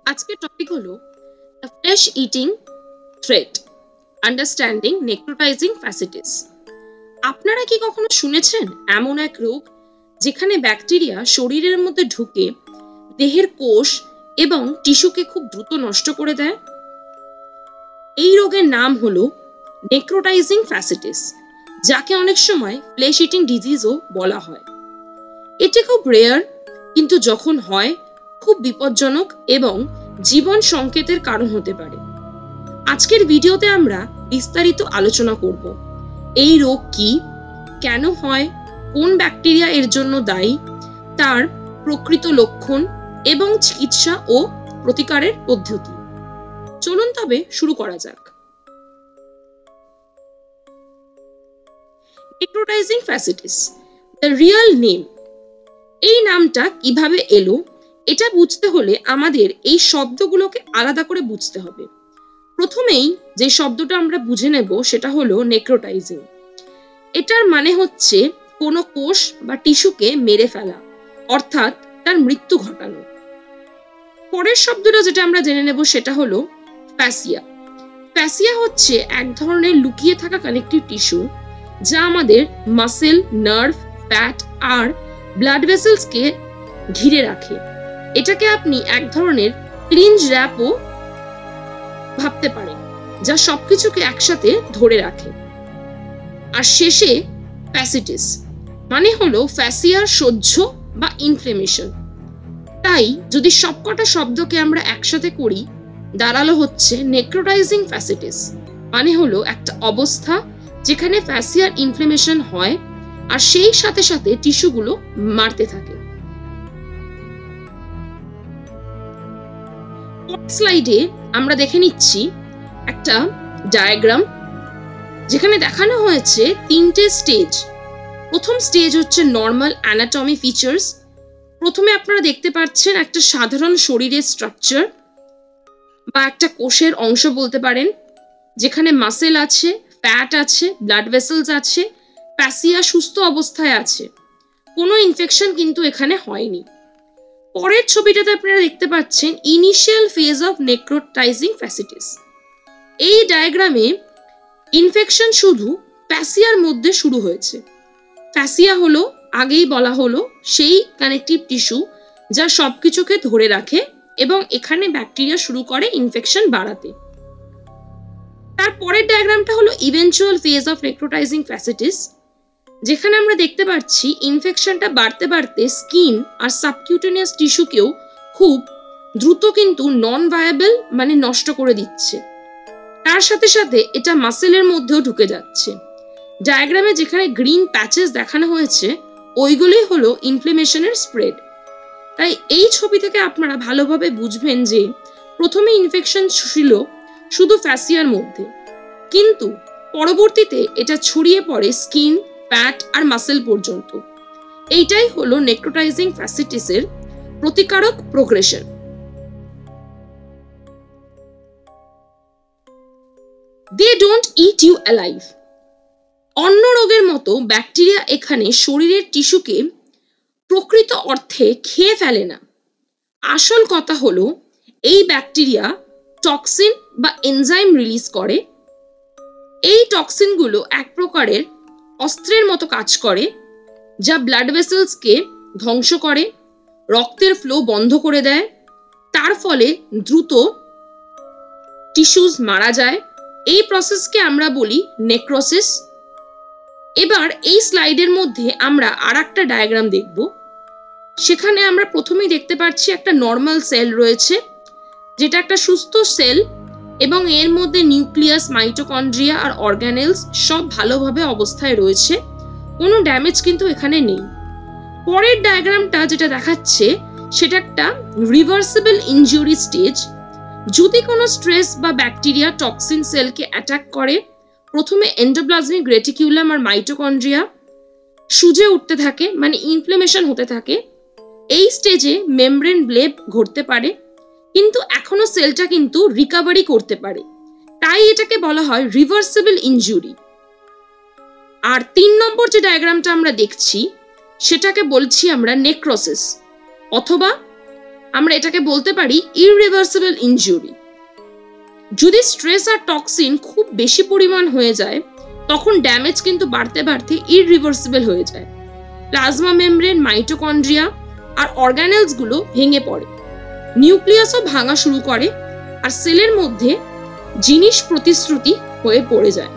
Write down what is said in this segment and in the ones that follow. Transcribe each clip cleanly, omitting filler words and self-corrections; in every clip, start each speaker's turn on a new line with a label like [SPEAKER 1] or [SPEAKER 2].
[SPEAKER 1] আজকের টপিক হলো the flesh eating threat understanding necrotizing fasciitis. আপনারা কি কখনো শুনেছেন এমন এক রোগ যেখানে ব্যাকটেরিয়া শরীরের মধ্যে ঢুকে দেহের কোষ এবং টিস্যুকে খুব দ্রুত নষ্ট করে দেয়? এই রোগের নাম হলো নেক্রোটাইজিং ফ্যাসিটিস, যাকে অনেক সময় ফ্লেশ ইটিং ডিজিজও বলা হয়। এটি খুব রেয়ার, কিন্তু যখন হয় খুব বিপজ্জনক এবং জীবন সংকেতের কারণ হতে পারে। আজকের ভিডিওতে আমরা বিস্তারিত আলোচনা করব এই রোগ কি, কেন হয়, কোন ব্যাকটেরিয়া এর জন্য দায়ী, তার প্রকৃত লক্ষণ এবং চিকিৎসা ও প্রতিকারের পদ্ধতি। চলুন তবে শুরু করা যাক। Necrotizing fasciitis, the real name. এই নামটা কিভাবে এলো এটা বুঝতে হলে আমাদের এই শব্দগুলোকে আলাদা করে বুঝতে হবে। প্রথমেই যে শব্দটা আমরা বুঝে নেব সেটা হলো নেক্রোটাইজিং। এটার মানে হচ্ছে কোনো কোষ বা টিস্যুকে মেরে ফেলা, অর্থাৎ তার মৃত্যু ঘটানো। পরের শব্দটা যেটা আমরা জেনে নেব সেটা হলো ফ্যাসিয়া। ফ্যাসিয়া হচ্ছে এক ধরনের লুকিয়ে থাকা কানেকটিভ টিস্যু যা আমাদের মাসেল, নার্ভ, ফ্যাট আর ব্লাড ভেসেলসকে ঘিরে রাখে। এটাকে আপনি এক ধরনের ক্লিঞ্জ র্যাপও ভাবতে পারেন, যা সবকিছুকে একসাথে ধরে রাখে। আর শেষে ফ্যাসিটিস মানে হলো ফ্যাসিয়ার সহ্য বা ইনফ্লেমেশন। তাই যদি সবকটা শব্দকে আমরা একসাথে করি দাঁড়ালো হচ্ছে নেক্রোটাইজিং ফ্যাসিটিস, মানে হলো একটা অবস্থা যেখানে ফ্যাসিয়ার ইনফ্লেমেশন হয় আর সেই সাথে সাথে টিস্যুগুলো মারতে থাকে। স্লাইডে আমরা দেখে নিচ্ছি একটা ডায়াগ্রাম, যেখানে দেখানো হয়েছে তিনটে স্টেজ। প্রথম স্টেজ হচ্ছে নর্মাল অ্যানাটমি ফিচার্স। প্রথমে আপনারা দেখতে পাচ্ছেন একটা সাধারণ শরীরের স্ট্রাকচার বা একটা কোষের অংশ বলতে পারেন, যেখানে মাসেল আছে, ফ্যাট আছে, ব্লাড ভেসেলস আছে, ফ্যাসিয়া সুস্থ অবস্থায় আছে, কোনো ইনফেকশন কিন্তু এখানে হয়নি। পরের ছবিটাতে আপনারা দেখতে পাচ্ছেন ইনিশিয়াল ফেজ অফ নেক্রোটাইজিং ফ্যাসিটিস। এই ডায়াগ্রামে ইনফেকশন শুধু ফ্যাসিয়ার মধ্যে শুরু হয়েছে। ফ্যাসিয়া হলো, আগেই বলা হলো, সেই কানেকটিভ টিস্যু যা সবকিছুকে ধরে রাখে এবং এখানে ব্যাকটেরিয়া শুরু করে ইনফেকশন বাড়াতে। তারপরের ডায়াগ্রামটা হলো ইভেন্চুয়াল ফেজ অফ নেক্রোটাইজিং ফ্যাসিটিস, যেখানে আমরা দেখতে পাচ্ছি ইনফেকশনটা বাড়তে বাড়তে স্কিন আর সাবকিউটেনিয়াস টিস্যুকেও খুব দ্রুত কিন্তু নন ভায়াবল মানে নষ্ট করে দিচ্ছে। তার সাথে সাথে এটা মাসেলের মধ্যেও ঢুকে যাচ্ছে। ডায়াগ্রামে যেখানে গ্রিন প্যাচেস দেখানো হয়েছে ওইগুলোই হলো ইনফ্লেমেশনের স্প্রেড। তাই এই ছবি থেকে আপনারা ভালোভাবে বুঝবেন যে প্রথমে ইনফেকশন ছিল শুধু ফ্যাসিয়ার মধ্যে, কিন্তু পরবর্তীতে এটা ছড়িয়ে পড়ে স্কিন, ফ্যাট আর মাসেল পর্যন্ত। এইটাই হলো নেক্রোটাইজিং ফ্যাসিটিসের প্রতিকারক progression. They don't eat you alive. অন্য রোগের মতো ব্যাকটেরিয়া এখানে শরীরের টিস্যুকে প্রকৃত অর্থে খেয়ে ফেলে না। আসল কথা হলো এই ব্যাকটেরিয়া টক্সিন বা এনজাইম রিলিজ করে। এই টক্সিনগুলো এক প্রকারের অস্ত্রের মতো কাজ করে, যা ব্লাড ভেসেলসকে ধ্বংস করে, রক্তের ফ্লো বন্ধ করে দেয়। তার ফলে দ্রুত টিস্যুস মারা যায়। এই প্রসেসকে আমরা বলি নেক্রোসিস। এবার এই স্লাইডের মধ্যে আমরা আরেকটা ডায়াগ্রাম দেখব। সেখানে আমরা প্রথমেই দেখতে পাচ্ছি একটা নর্মাল সেল রয়েছে, যেটা একটা সুস্থ সেল এবং এর মধ্যে নিউক্লিয়াস, মাইটোকন্ড্রিয়া আর অর্গানেলস সব ভালোভাবে অবস্থায় রয়েছে, কোনো ড্যামেজ কিন্তু এখানে নেই। পরের ডায়াগ্রামটা যেটা দেখাচ্ছে সেটা একটা রিভার্সিবল ইনজুরি স্টেজ। যদি কোনো স্ট্রেস বা ব্যাকটেরিয়া টক্সিন সেলকে অ্যাটাক করে, প্রথমে এন্ডোপ্লাজমিক রেটিকিউলাম আর মাইটোকন্ড্রিয়া সুজে উঠতে থাকে, মানে ইনফ্লেমেশন হতে থাকে। এই স্টেজে মেমব্রেন ব্লেব ঘটতে পারে, কিন্তু এখনো সেলটা কিন্তু রিকভারি করতে পারে, তাই এটাকে বলা হয় রিভার্সিবল ইনজুরি। আর 3 নম্বর যে ডায়াগ্রামটা আমরা দেখছি সেটাকে বলছি আমরা নেক্রোসিস অথবা আমরা এটাকে বলতে পারি ইররিভার্সিবল ইনজুরি। যদি স্ট্রেস আর টক্সিন খুব বেশি পরিমাণ হয়ে যায় তখন ড্যামেজ কিন্তু বাড়তে বাড়তে ইররিভার্সিবল হয়ে যায়। প্লাজমা মেমব্রেন, মাইটোকন্ড্রিয়া আর অর্গানেলস গুলো ভেঙে পড়ে, নিউক্লিয়াসও ভাঙা শুরু করে, আর সেলের মধ্যে জিনিস প্রতিশ্রুতি হয়ে পড়ে যায়।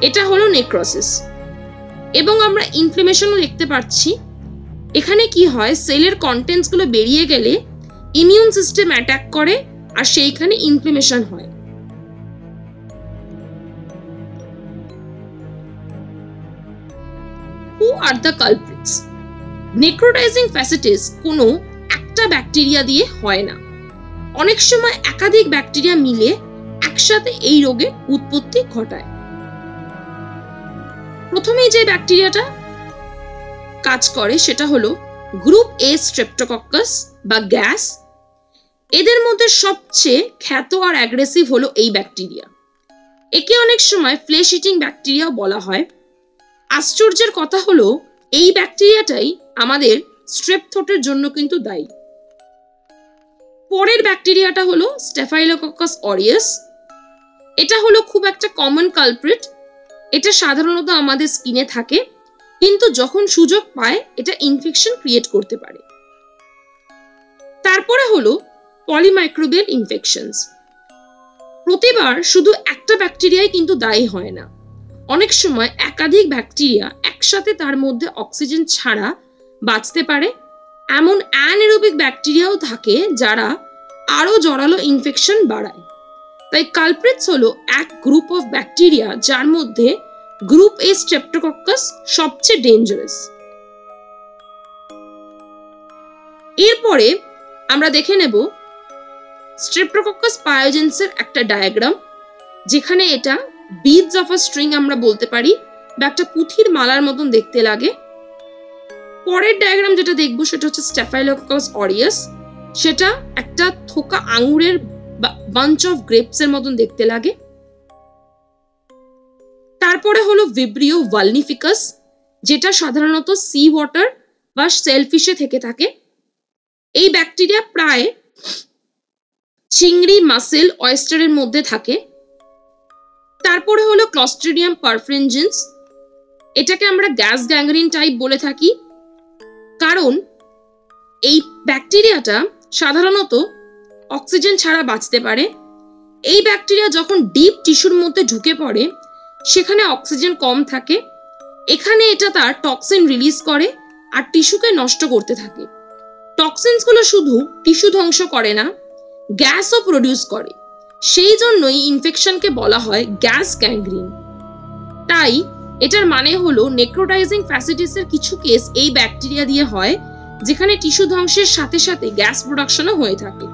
[SPEAKER 1] এটা হলো নেক্রোসিস। এবং আমরা ইনফ্লেমেশনও দেখতে পাচ্ছি। এখানে কি হয়, সেলের কন্টেন্টস গুলো বেরিয়ে গেলে ইমিউন সিস্টেম অ্যাটাক করে আর সেইখানে ইনফ্লেমেশন হয়। Who are the culprits? Necrotizing fasciitis কোনো একটা ব্যাকটেরিয়া দিয়ে হয় না, অনেক সময় একাধিক ব্যাকটেরিয়া মিলে একসাথে এই রোগের উৎপত্তি ঘটায়। প্রথমেই যে ব্যাকটেরিয়াটা কাজ করে সেটা হলো গ্রুপ এ স্ট্রেপ্টোকক্কাস বা গ্যাস। এদের মধ্যে সবচেয়ে খ্যাত আর অ্যাগ্রেসিভ হলো এই ব্যাকটেরিয়া। একে অনেক সময় ফ্লেশ ইটিং ব্যাকটেরিয়াও বলা হয়। আশ্চর্যের কথা হলো এই ব্যাকটেরিয়াটাই আমাদের স্ট্রেপ থ্রোটের জন্য কিন্তু দায়ী। পরের ব্যাকটেরিয়াটা হলো স্টেফাইলোকক্কাস অরিয়াস। এটা হলো খুব একটা কমন কালপ্রিট। এটা সাধারণত আমাদের স্কিনে থাকে, কিন্তু যখন সুযোগ পায় এটা ইনফেকশন ক্রিয়েট করতে পারে। তারপরে হলো পলিমাইক্রোবিয়াল ইনফেকশনস। প্রতিবার শুধু একটা ব্যাকটেরিয়াই কিন্তু দায়ী হয় না, অনেক সময় একাধিক ব্যাকটেরিয়া একসাথে তার মধ্যে অক্সিজেন ছাড়া বাঁচতে পারে। এমন অ্যানারোবিক ব্যাকটেরিয়াও থাকে যারা আরো জোরালো ইনফেকশন বাড়ায়। তাই কালপ্রিটস হলো এক গ্রুপ অফ ব্যাকটেরিয়া যার মধ্যে গ্রুপ এ স্ট্রেপ্টোকক্কাস সবচেয়ে ডেঞ্জারাস। এরপরে আমরা দেখে নেব স্ট্রেপ্টোকক্কাস পায়োজেন্সের একটা ডায়াগ্রাম, যেখানে এটা বিডস অফ আ স্ট্রিং আমরা বলতে পারি, বা একটা পুঁথির মালার মতন দেখতে লাগে। পরের ডায়াগ্রাম যেটা দেখবো সেটা হচ্ছে স্টেফাইলোকক্কাস অরিয়াস। সেটা একটা থোকা আঙুরের বাঞ্চ অফ গ্রেপস এর মতন দেখতে লাগে। তারপরে হলো ভিব্রিও ভালনিফিকাস, যেটা সাধারণত সি ওয়াটার বা সেলফিশে থেকে থাকে। এই ব্যাকটেরিয়া প্রায় চিংড়ি, মাসেল, অয়েস্টারের মধ্যে থাকে। তারপরে হলো ক্লস্ট্রিডিয়াম পারফ্রিনজেন্স। এটাকে আমরা গ্যাস গ্যাংগ্রিন টাইপ বলে থাকি, কারণ এই ব্যাকটেরিয়াটা সাধারণত অক্সিজেন ছাড়া বাঁচতে পারে। এই ব্যাকটেরিয়া যখন ডিপ টিস্যুর মধ্যে ঢুকে পড়ে সেখানে অক্সিজেন কম থাকে, এখানে এটা তার টক্সিন রিলিজ করে আর টিস্যুকে নষ্ট করতে থাকে। টক্সিনস গুলো শুধু টিস্যু ধ্বংস করে না, গ্যাসও প্রডিউস করে। সেই জন্যই ইনফেকশনকে বলা হয় গ্যাস গ্যাংগ্রিন। তাই এটার মানে হলো নেক্রোটাইজিং ফ্যাসিটিসের কিছু কেস এই ব্যাকটেরিয়া দিয়ে হয়, যেখানে টিস্যু ধ্বংসের সাথে সাথে গ্যাস প্রোডাকশনও হয়ে থাকে।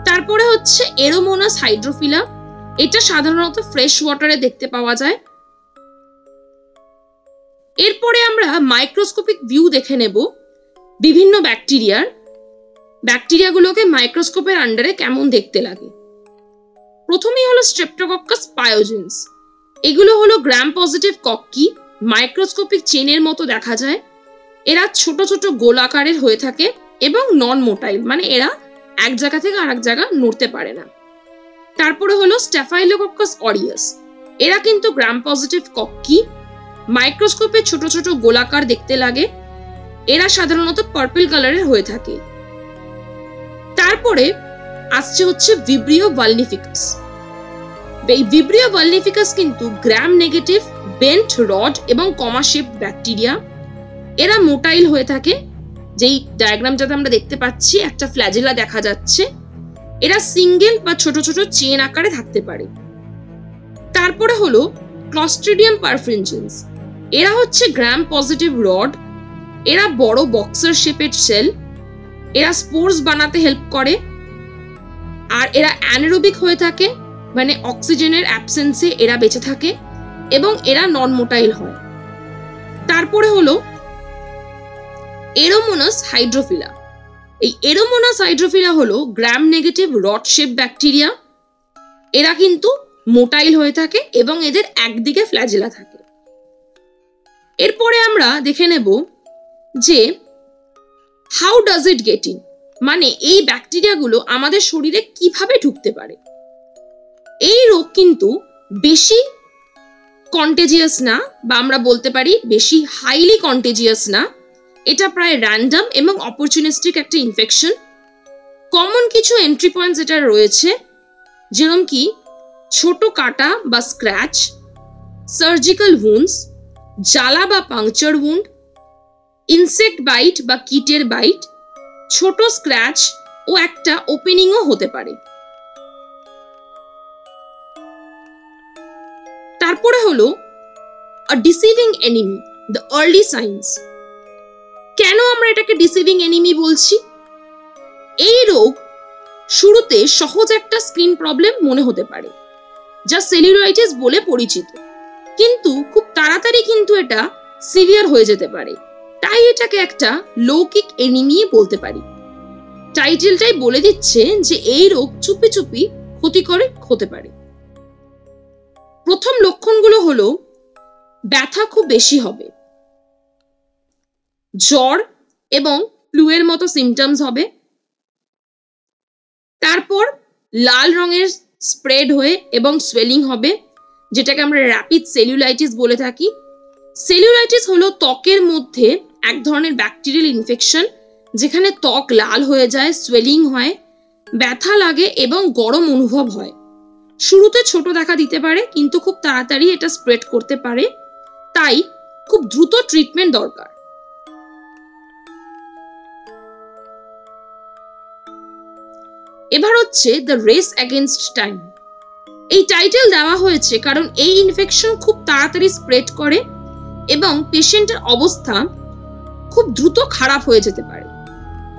[SPEAKER 1] তারপরে হচ্ছে এরোমোনাস হাইড্রোফিলা। এটা সাধারণত ফ্রেশ ওয়াটারে দেখতে পাওয়া যায়। এরপরে আমরা মাইক্রোস্কোপিক ভিউ দেখে নেব বিভিন্ন ব্যাকটেরিয়াগুলোকে মাইক্রোস্কোপের আন্ডারে কেমন দেখতে লাগে। প্রথমেই হলো স্ট্রেপ্টোকক্কাস পায়োজেন্স। এগুলো হলো গ্রাম পজিটিভ কক্কি, মাইক্রোস্কোপিক চেনের মতো দেখা যায়। এরা ছোট ছোট গোল আকারের হয়ে থাকে এবং নন মোটাইল, মানে এরা এক জায়গা থেকে আরেক জায়গা নড়তে পারে না। তারপরে হলো স্টেফাইলোকক্কাস অরিয়াস। এরা কিন্তু গ্রাম পজিটিভ কক্কি, মাইক্রোস্কোপে ছোট ছোট গোলাকার দেখতে লাগে। এরা সাধারণত পার্পল কালারের হয়ে থাকে। তারপরে আসছে হচ্ছে ভিব্রিও ভালনিফিকাস। এই ভিব্রিও ভালনিফিকাস কিন্তু গ্রাম নেগেটিভ, বেন্ট রড এবং কমা শেপড ব্যাকটেরিয়া। এরা মোটাইল হয়ে থাকে। যেই ডায়াগ্রামটাতে আমরা দেখতে পাচ্ছি একটা ফ্ল্যাজেলা দেখা যাচ্ছে। এরা সিঙ্গেল বা ছোট ছোট চেন আকারে থাকতে পারে। তারপরে হলো ক্লস্ট্রিডিয়াম পারফ্রিনজেন্স। এরা হচ্ছে গ্রাম পজিটিভ রড। এরা বড় বক্সার শেপেড সেল। এরা স্পোর্স বানাতে হেল্প করে, আর এরা অ্যানারোবিক হয়ে থাকে, মানে অক্সিজেনের অ্যাবসেন্সে এরা বেঁচে থাকে, এবং এরা নন মোটাইল হয়। তারপরে হলো এরোমোনাস হাইড্রোফিলা। এই এরোমোনাস হাইড্রোফিলা হলো gram negative rod shape bacteria. এরা কিন্তু মোটাইল হয়ে থাকে এবং এদের একদিকে ফ্ল্যাজেলা থাকে। এরপরে আমরা দেখে নেব যে how does it get in, মানে এই ব্যাকটেরিয়াগুলো আমাদের শরীরে কিভাবে ঢুকতে পারে। এই রোগ কিন্তু বেশি কন্টেজিয়াস না, বা আমরা বলতে পারি বেশি হাইলি কন্টেজিয়াস না। এটা প্রায় র্যান্ডম এবং অপরচুনিস্টিক একটা ইনফেকশন। কমন কিছু এন্ট্রি পয়েন্টস এটা রয়েছে, যেরকম কি ছোট কাটা বা স্ক্র্যাচ, সার্জিক্যাল উন্ডস, জ্বালা বা পাংচার উন্ড, ইনসেক্ট বাইট বা কীটের বাইট, ছোট স্ক্র্যাচ ও একটা ওপেনিংও হতে পারে। তারপরে হলো a deceiving enemy, the early signs। কেন আমরা এটাকে ডিসিভিং এনিমি বলছি? এই রোগ শুরুতে সহজ একটা স্কিন প্রবলেম মনে হতে পারে, যা সেলুলাইটিস বলে পরিচিত, কিন্তু খুব তাড়াতাড়ি কিন্তু এটা সিভিয়ার হয়ে যেতে পারে। তাই এটাকে একটা লৌকিক এনিমি বলতে পারি। টাইটেলটাই বলে দিচ্ছে যে এই রোগ চুপি চুপি ক্ষতিকর হতে পারে। প্রথম লক্ষণগুলো হলো ব্যথা খুব বেশি হবে, জ্বর এবং ফ্লুয়ের মতো সিমটমস হবে, তারপর লাল রঙের স্প্রেড হয়ে এবং সোয়েলিং হবে, যেটাকে আমরা র্যাপিড সেলুলাইটিস বলে থাকি। সেলুলাইটিস হলো ত্বকের মধ্যে এক ধরনের ব্যাকটেরিয়াল ইনফেকশন, যেখানে ত্বক লাল হয়ে যায়, সোয়েলিং হয়, ব্যথা লাগে এবং গরম অনুভব হয়। শুরুতে ছোট দেখা দিতে পারে, কিন্তু খুব তাড়াতাড়ি এটা স্প্রেড করতে পারে, তাই খুব দ্রুত ট্রিটমেন্ট দরকার। এবার হচ্ছে দ্য রেস এগেইনস্ট টাইম। এই টাইটেল দেওয়া হয়েছে কারণ এই ইনফেকশন খুব তাড়াতাড়ি স্প্রেড করে এবং পেশেন্টের অবস্থা খুব দ্রুত খারাপ হয়ে যেতে পারে।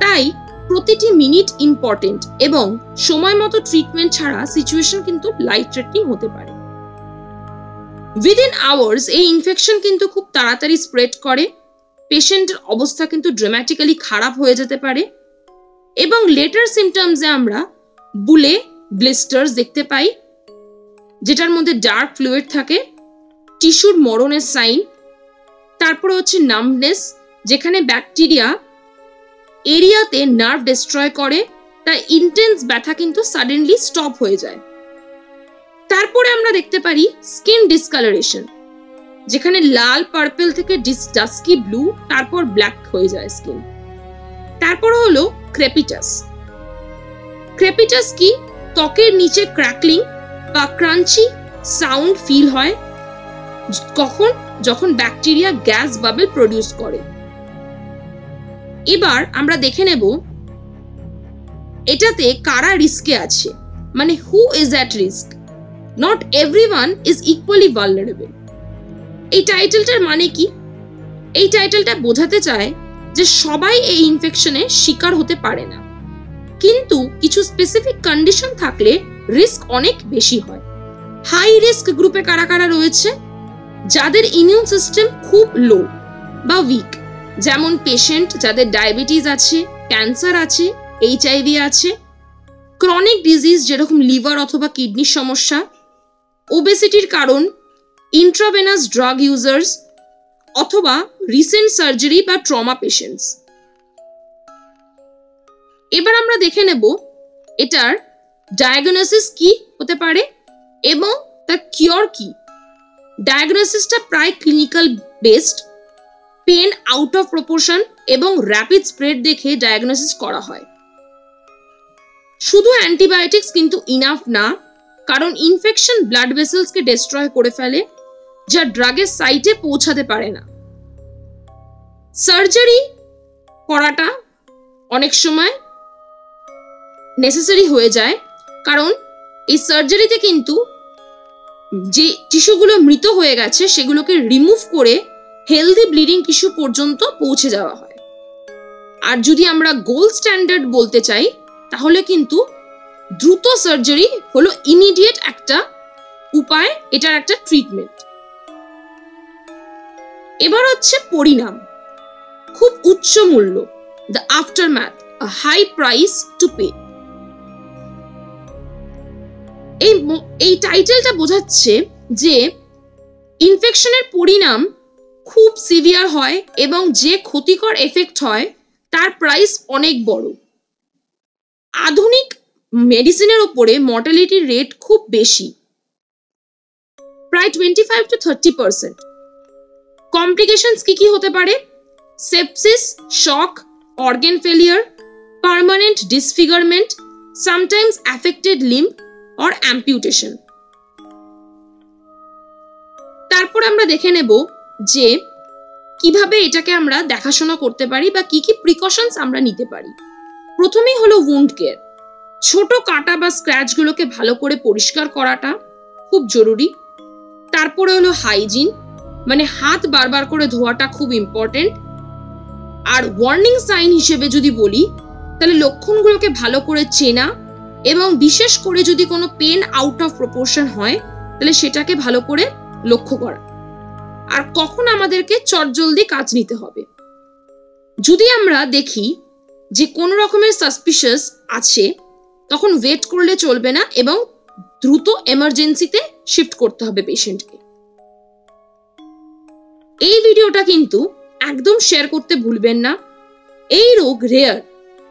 [SPEAKER 1] তাই প্রতিটি মিনিট ইম্পর্টেন্ট এবং সময় মতো ট্রিটমেন্ট ছাড়া সিচুয়েশন কিন্তু লাইফ থ্রেটনিং হতে পারে। উইদিন আওয়ার্স এই ইনফেকশন কিন্তু খুব তাড়াতাড়ি স্প্রেড করে, পেশেন্টের অবস্থা কিন্তু ড্রামাটিক্যালি খারাপ হয়ে যেতে পারে এবং লেটার সিমটমসে আমরা বুলে, ব্লিস্টার্স দেখতে পাই, যেটার মধ্যে ডার্ক ফ্লুইড থাকে, টিস্যুর মরণের সাইন, তারপরে হচ্ছে নাম্বনেস, যেখানে ব্যাকটেরিয়া এরিয়াতে নার্ভ ডিস্ট্রয় করে, তাই ইন্টেন্স ব্যথা কিন্তু সাডেনলি স্টপ হয়ে যায়। তারপরে আমরা দেখতে পারি স্কিন ডিসকালারেশন, যেখানে লাল পার্পল থেকে ডাস্কি ব্লু, তারপর ব্ল্যাক হয়ে যায় স্কিন। তারপর হলো ক্রেপিটাস। ক্রেপিটাস কি? ত্বকের নিচে ক্র্যাকলিং বা ক্রাঞ্চি সাউন্ড ফিল হয় যখন ব্যাকটেরিয়া গ্যাস বাবল প্রডিউস করে। এবার আমরা দেখে নেব এটাতে কারা রিস্কে আছে, মানে who is at risk. Not everyone is equally vulnerable. এই টাইটেলটার মানে কি? এই টাইটেলটা বোঝাতে চায় যে সবাই এই ইনফেকশনে শিকার হতে পারে না, কিন্তু কিছু স্পেসিফিক কন্ডিশন থাকলে রিস্ক অনেক বেশি হয়। হাই রিস্ক গ্রুপে কারা কারা রয়েছে? যাদের ইমিউন সিস্টেম খুব লো বা উইক, যেমন পেশেন্ট যাদের ডায়াবেটিস আছে, ক্যান্সার আছে, এইচআইভি আছে, ক্রনিক ডিজিজ যেরকম লিভার অথবা কিডনির সমস্যা, ওবেসিটির কারণ, ইন্ট্রাভেনাস ড্রাগ ইউজার্স অথবা রিসেন্ট সার্জারি বা ট্রমা পেশেন্টস। এবার আমরা দেখে নেব এটার ডায়াগনোসিস কি হতে পারে এবং তার কিওর কি। ডায়াগনোসিসটা প্রায় clinical based, pain out of proportion এবং র্যাপিড স্প্রেড দেখে ডায়াগনোসিস করা হয়। শুধু অ্যান্টিবায়োটিক্স কিন্তু ইনাফ না, কারণ ইনফেকশন ব্লাড ভেসেলসকে ডিস্ট্রয় করে ফেলে, যা ড্রাগের সাইটে পৌঁছাতে পারে না। সার্জারি করাটা অনেক সময় নেসেসারি হয়ে যায়, কারণ এই সার্জারিতে কিন্তু যে টিস্যুগুলো মৃত হয়ে গেছে সেগুলোকে রিমুভ করে হেলদি ব্লিডিং টিস্যু পর্যন্ত পৌঁছে যাওয়া হয়। আর যদি আমরা গোল্ড স্ট্যান্ডার্ড বলতে চাই, তাহলে কিন্তু দ্রুত সার্জারি হলো ইমিডিয়েট একটা উপায়, এটার একটা ট্রিটমেন্ট। এবার হচ্ছে পরিণাম, খুব উচ্চ মূল্য, the aftermath, a high price to pay. এই টাইটেলটা বোঝাচ্ছে যে ইনফেকশনের পরিণাম খুব সিভিয়ার হয় এবং যে ক্ষতিকর এফেক্ট হয় তার প্রাইস অনেক বড়। আধুনিক মেডিসিনের ওপরে মর্টালিটি রেট খুব বেশি, প্রায় 25 to 30%। কমপ্লিকেশনস কি হতে পারে? Sepsis, shock, organ failure, permanent disfigurement, sometimes affected limb or amputation. তারপর আমরা দেখে নেব যে কিভাবে এটাকে আমরা দেখাশোনা করতে পারি বা কি কি প্রিকশনস আমরা নিতে পারি। প্রথমেই হলো উন্ড কেয়ার। ছোট কাটা বা স্ক্র্যাচ গুলোকে ভালো করে পরিষ্কার করাটা খুব জরুরি। তারপরে হলো হাইজিন, মানে হাত বারবার করে ধোয়াটা খুব ইম্পর্টেন্ট। আর ওয়ার্নিং সাইন হিসেবে যদি বলি তাহলে লক্ষণগুলোকে ভালো করে চেনা এবং বিশেষ করে যদি কোনো পেন আউট অফ প্রপোর্শন হয় তাহলে সেটাকে ভালো করে লক্ষ্য করা। আর কখন আমাদেরকে চটজলদি কাজ নিতে হবে। যদি আমরা দেখি যে কোনো রকমের সাসপিশিয়াস আছে তখন ওয়েট করলে চলবে না এবং দ্রুত এমার্জেন্সিতে শিফট করতে হবে পেশেন্টকে। এই ভিডিওটা কিন্তু একদম শেয়ার করতে ভুলবেন না। এই রোগ রেয়ার,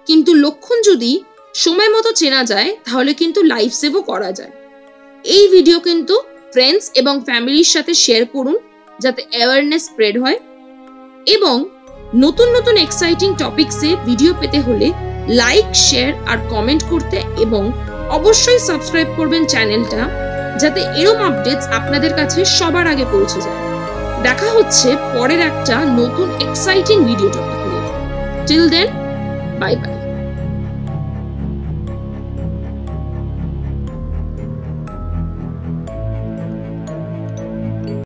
[SPEAKER 1] কিন্তু লক্ষণ যদি সময় মতো চেনা যায় তাহলে কিন্তু লাইফ সেভও করা যায়। এই ভিডিও কিন্তু ফ্রেন্ডস এবং ফ্যামিলির সাথে শেয়ার করুন যাতে অ্যাওয়ারনেস স্প্রেড হয়। এবং নতুন নতুন এক্সাইটিং টপিকসে ভিডিও পেতে হলে লাইক, শেয়ার আর কমেন্ট করতে এবং অবশ্যই সাবস্ক্রাইব করবেন চ্যানেলটা, যাতে এরকম আপডেটস আপনাদের কাছে সবার আগে পৌঁছে যায়। দেখা হচ্ছে পরের একটা নতুন এক্সাইটিং ভিডিও টপিক নিয়ে। Till then, bye by.